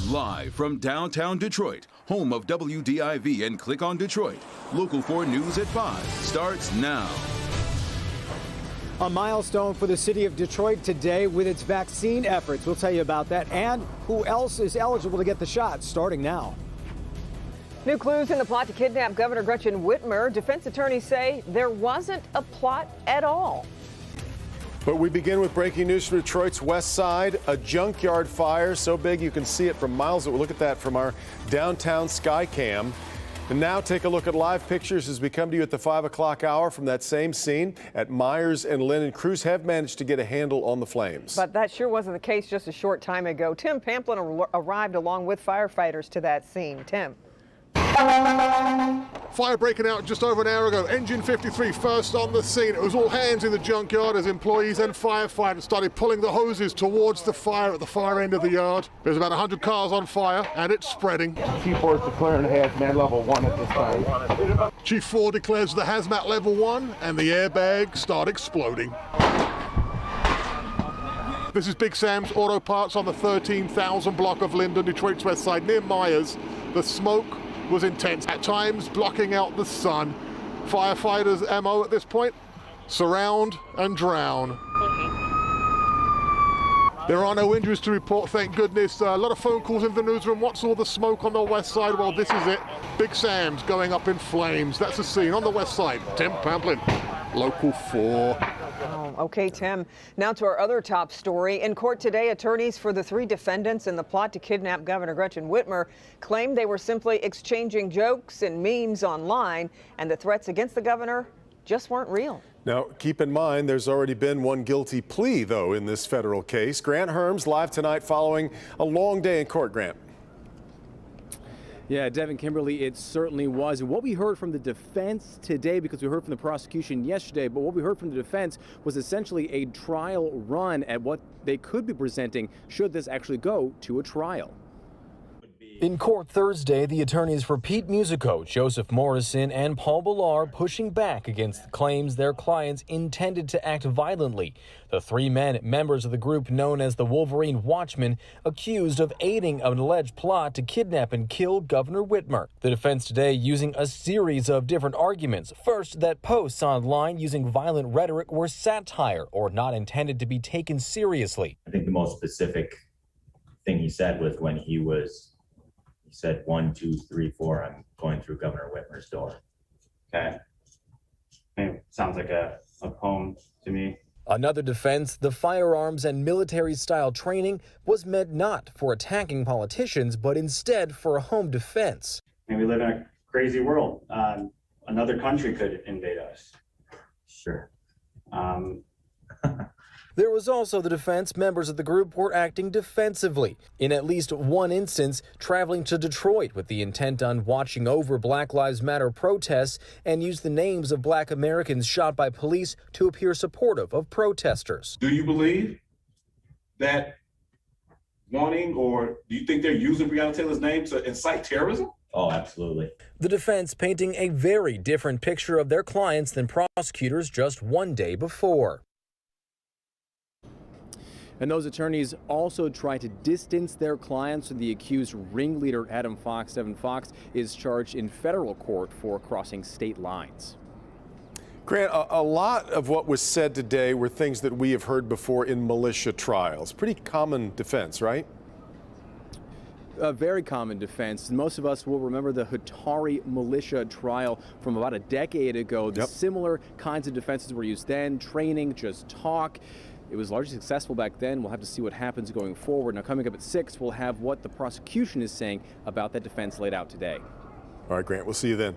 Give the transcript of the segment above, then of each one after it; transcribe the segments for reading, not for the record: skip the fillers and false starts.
Live from downtown Detroit, home of WDIV and Click on Detroit, Local 4 News at 5 starts now. A milestone for the city of Detroit today with its vaccine efforts. We'll tell you about that and who else is eligible to get the shot starting now. New clues in the plot to kidnap Governor Gretchen Whitmer. Defense attorneys say there wasn't a plot at all. But we begin with breaking news from Detroit's west side. A junkyard fire so big you can see it from miles away. Look at that from our downtown sky cam. And now take a look at live pictures as we come to you at the 5 o'clock hour from that same scene at Myers and Lennon. Crews have managed to get a handle on the flames. But that sure wasn't the case just a short time ago. Tim Pamplin arrived along with firefighters to that scene. Tim. Fire breaking out just over an hour ago. Engine 53 first on the scene. It was all hands in the junkyard as employees and firefighters started pulling the hoses towards the fire at the far end of the yard. There's about 100 cars on fire and it's spreading. Chief Ford declaring hazmat level 1 at this time. Chief Ford declares the hazmat level 1 and the airbags start exploding. This is Big Sam's Auto Parts on the 13,000 block of Linden, Detroit's west side near Myers. The smoke was intense, at times blocking out the sun. Firefighters' MO at this point, surround and drown. There are no injuries to report, thank goodness. A lot of phone calls in the newsroom. What's all the smoke on the west side? Well, this is it. Big Sam's going up in flames. That's the scene on the west side. Tim Pamplin, Local 4. Oh, okay, Tim. Now to our other top story. In court today, attorneys for the 3 defendants in the plot to kidnap Governor Gretchen Whitmer claimed they were simply exchanging jokes and memes online, and the threats against the governor just weren't real. Now, keep in mind, there's already been one guilty plea, though, in this federal case. Grant Herms live tonight following a long day in court. Grant. Yeah, Devin, Kimberly, it certainly was. And what we heard from the defense today, because we heard from the prosecution yesterday, but what we heard from the defense was essentially a trial run at what they could be presenting should this actually go to a trial. In court Thursday, the attorneys for Pete Musico, Joseph Morrison, and Paul Ballar pushing back against the claims their clients intended to act violently. The 3 men, members of the group known as the Wolverine Watchmen, accused of aiding an alleged plot to kidnap and kill Governor Whitmer. The defense today using a series of different arguments. First, that posts online using violent rhetoric were satire or not intended to be taken seriously. I think the most specific thing he said was when he said 1, 2, 3, 4, I'm going through Governor Whitmer's door. Okay. Sounds like a poem to me. Another defense, the firearms and military-style training was meant not for attacking politicians, but instead for a home defense. We live in a crazy world. Another country could invade us. Sure. There was also the defense members of the group were acting defensively. In at least one instance, traveling to Detroit with the intent on watching over Black Lives Matter protests and use the names of Black Americans shot by police to appear supportive of protesters. Do you believe that wanting, or do you think they're using Breonna Taylor's name to incite terrorism? Oh, absolutely. The defense painting a very different picture of their clients than prosecutors just one day before. And those attorneys also tried to distance their clients. The accused ringleader, Adam Fox, Devin Fox, is charged in federal court for crossing state lines. Grant, a lot of what was said today were things that we have heard before in militia trials. Pretty common defense, right? A very common defense. Most of us will remember the Hatari militia trial from about a decade ago. The similar kinds of defenses were used then, training, just talk. It was largely successful back then. We'll have to see what happens going forward. Now, coming up at 6, we'll have what the prosecution is saying about that defense laid out today. All right, Grant, we'll see you then.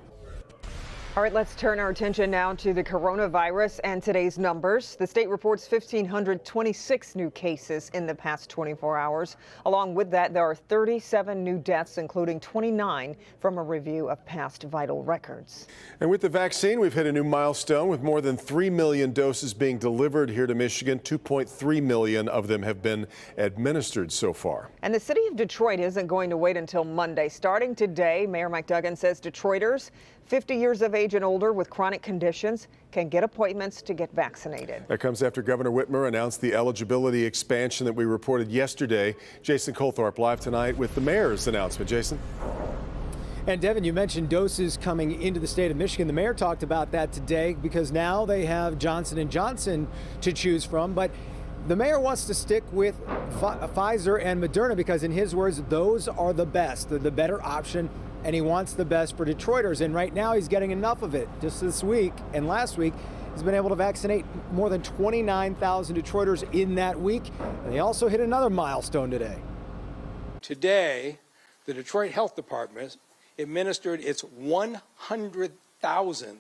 All right, let's turn our attention now to the coronavirus and today's numbers. The state reports 1,526 new cases in the past 24 hours. Along with that, there are 37 new deaths, including 29 from a review of past vital records. And with the vaccine, we've hit a new milestone with more than 3 million doses being delivered here to Michigan. 2.3 million of them have been administered so far. And the city of Detroit isn't going to wait until Monday. Starting today, Mayor Mike Duggan says Detroiters 50 years of age and older with chronic conditions can get appointments to get vaccinated. That comes after Governor Whitmer announced the eligibility expansion that we reported yesterday. Jason Colthorpe live tonight with the mayor's announcement. Jason? And Devin, you mentioned doses coming into the state of Michigan. The mayor talked about that today because now they have Johnson & Johnson to choose from. But the mayor wants to stick with Pfizer and Moderna because, in his words, those are the best. They're the better option, and he wants the best for Detroiters. And right now he's getting enough of it. Just this week and last week, he's been able to vaccinate more than 29,000 Detroiters in that week. And they also hit another milestone today. Today, the Detroit Health Department administered its 100,000th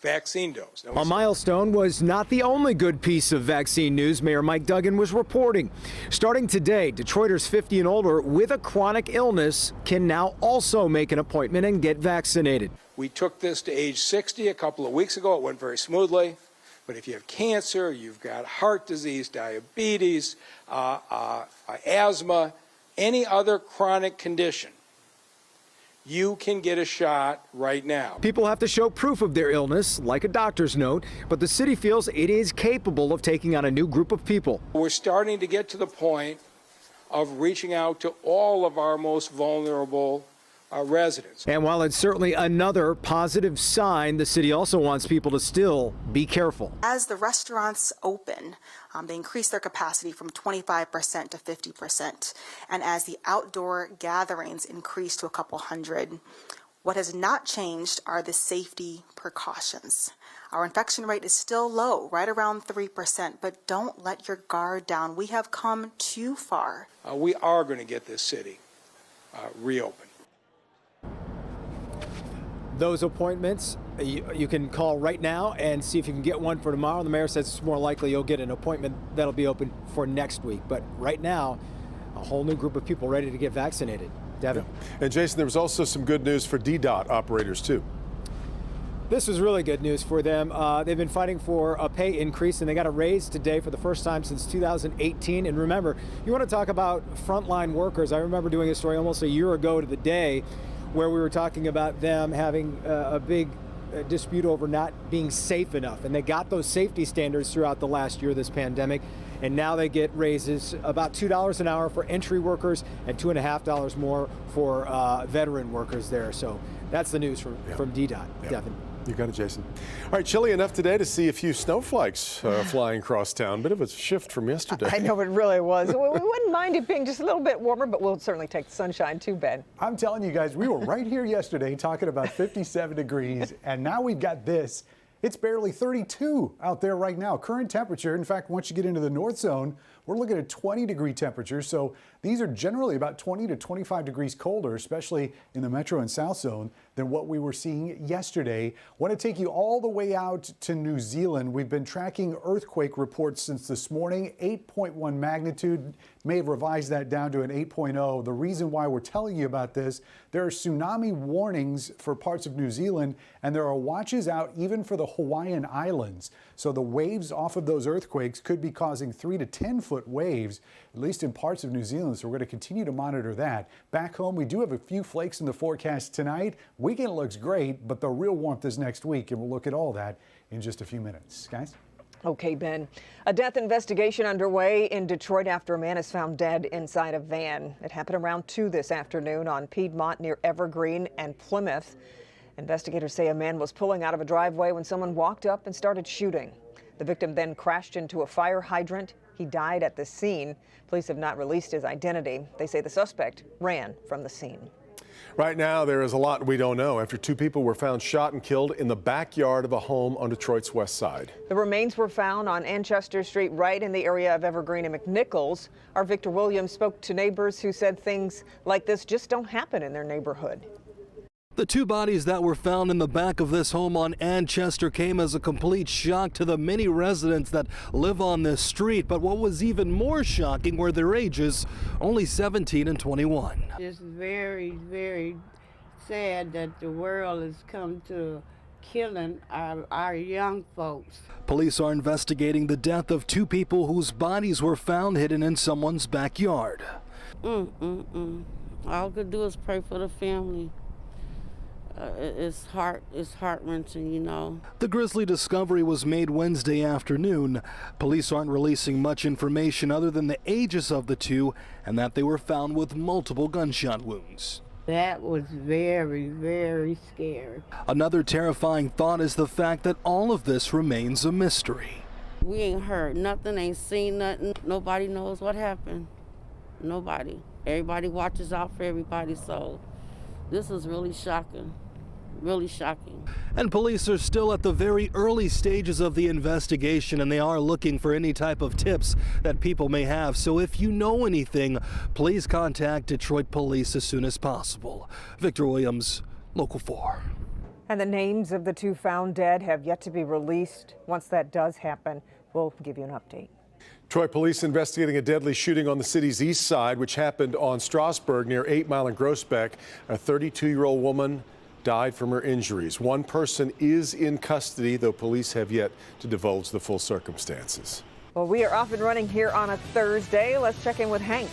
vaccine dose. A milestone was not the only good piece of vaccine news Mayor Mike Duggan was reporting. Starting today, Detroiters 50 and older with a chronic illness can now also make an appointment and get vaccinated. We took this to age 60 a couple of weeks ago. It went very smoothly. But if you have cancer, you've got heart disease, diabetes, asthma, any other chronic condition, you can get a shot right now. People have to show proof of their illness, like a doctor's note, but the city feels it is capable of taking on a new group of people. We're starting to get to the point of reaching out to all of our most vulnerable residents. And while it's certainly another positive sign, the city also wants people to still be careful. As the restaurants open, they increase their capacity from 25% to 50%. And as the outdoor gatherings increase to a couple hundred, what has not changed are the safety precautions. Our infection rate is still low, right around 3%, but don't let your guard down. We have come too far. We are going to get this city reopened. Those appointments, you can call right now and see if you can get one for tomorrow. The mayor says it's more likely you'll get an appointment that'll be open for next week. But right now, a whole new group of people ready to get vaccinated. Devin. Yeah. And Jason, there was also some good news for DDOT operators, too. This was really good news for them. They've been fighting for a pay increase, and they got a raise today for the first time since 2018. And remember, you want to talk about frontline workers. I remember doing a story almost a year ago to the day where we were talking about them having a big dispute over not being safe enough. And they got those safety standards throughout the last year of this pandemic. And now they get raises about $2 an hour for entry workers and $2.50 more for veteran workers there. So that's the news from DDOT, Devin. You got it, Jason. All right, chilly enough today to see a few snowflakes flying across town. Bit of a shift from yesterday. I know it really was. We wouldn't mind it being just a little bit warmer, but we'll certainly take the sunshine too, Ben. I'm telling you guys, we were right here yesterday talking about 57 degrees, and now we've got this. It's barely 32 out there right now. Current temperature, in fact, once you get into the north zone, we're looking at 20-degree temperatures. So these are generally about 20 to 25 degrees colder, especially in the metro and south zone, than what we were seeing yesterday. Want to take you all the way out to New Zealand. We've been tracking earthquake reports since this morning. 8.1 magnitude, may have revised that down to an 8.0. The reason why we're telling you about this, there are tsunami warnings for parts of New Zealand, and there are watches out even for the Hawaiian Islands. So the waves off of those earthquakes could be causing 3 to 10-foot waves, at least in parts of New Zealand. So we're going to continue to monitor that. Back home, we do have a few flakes in the forecast tonight. Weekend looks great, but the real warmth is next week, and we'll look at all that in just a few minutes. Guys? Okay, Ben. A death investigation underway in Detroit after a man is found dead inside a van. It happened around 2 this afternoon on Piedmont near Evergreen and Plymouth. Investigators say a man was pulling out of a driveway when someone walked up and started shooting. The victim then crashed into a fire hydrant. He died at the scene. Police have not released his identity. They say the suspect ran from the scene. Right now, there is a lot we don't know after 2 people were found shot and killed in the backyard of a home on Detroit's west side. The remains were found on Anchester Street, right in the area of Evergreen and McNichols. Our Victor Williams spoke to neighbors who said things like this just don't happen in their neighborhood. The 2 bodies that were found in the back of this home on Anchester came as a complete shock to the many residents that live on this street. But what was even more shocking were their ages, only 17 and 21. It's very, very sad that the world has come to killing our young folks. Police are investigating the death of 2 people whose bodies were found hidden in someone's backyard. All I could do is pray for the family. It's heart-wrenching, you know. The grisly discovery was made Wednesday afternoon. Police aren't releasing much information other than the ages of the two and that they were found with multiple gunshot wounds. That was very, very scary. Another terrifying thought is the fact that all of this remains a mystery. We ain't heard nothing, ain't seen nothing. Nobody knows what happened. Nobody. Everybody watches out for everybody, so this is really shocking. Really shocking. And police are still at the very early stages of the investigation, and they are looking for any type of tips that people may have. So if you know anything, please contact Detroit Police as soon as possible. Victor Williams, Local 4. And the names of the two found dead have yet to be released. Once that does happen, we'll give you an update. Troy police investigating a deadly shooting on the city's east side, which happened on Strasburg near 8 Mile and Groesbeck. A 32-year-old woman died from her injuries. One person is in custody, though police have yet to divulge the full circumstances. Well, we are off and running here on a Thursday. Let's check in with Hank.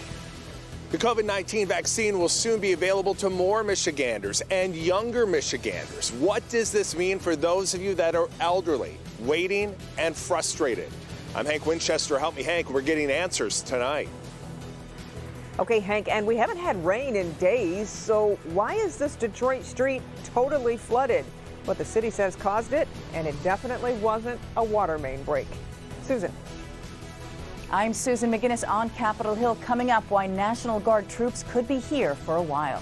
The COVID-19 vaccine will soon be available to more Michiganders and younger Michiganders. What does this mean for those of you that are elderly, waiting, and frustrated? I'm Hank Winchester. Help me, Hank. We're getting answers tonight. Okay, Hank, and we haven't had rain in days, so why is this Detroit street totally flooded? What the city says caused it, and it definitely wasn't a water main break. Susan. I'm Susan McGinnis on Capitol Hill. Coming up, why National Guard troops could be here for a while.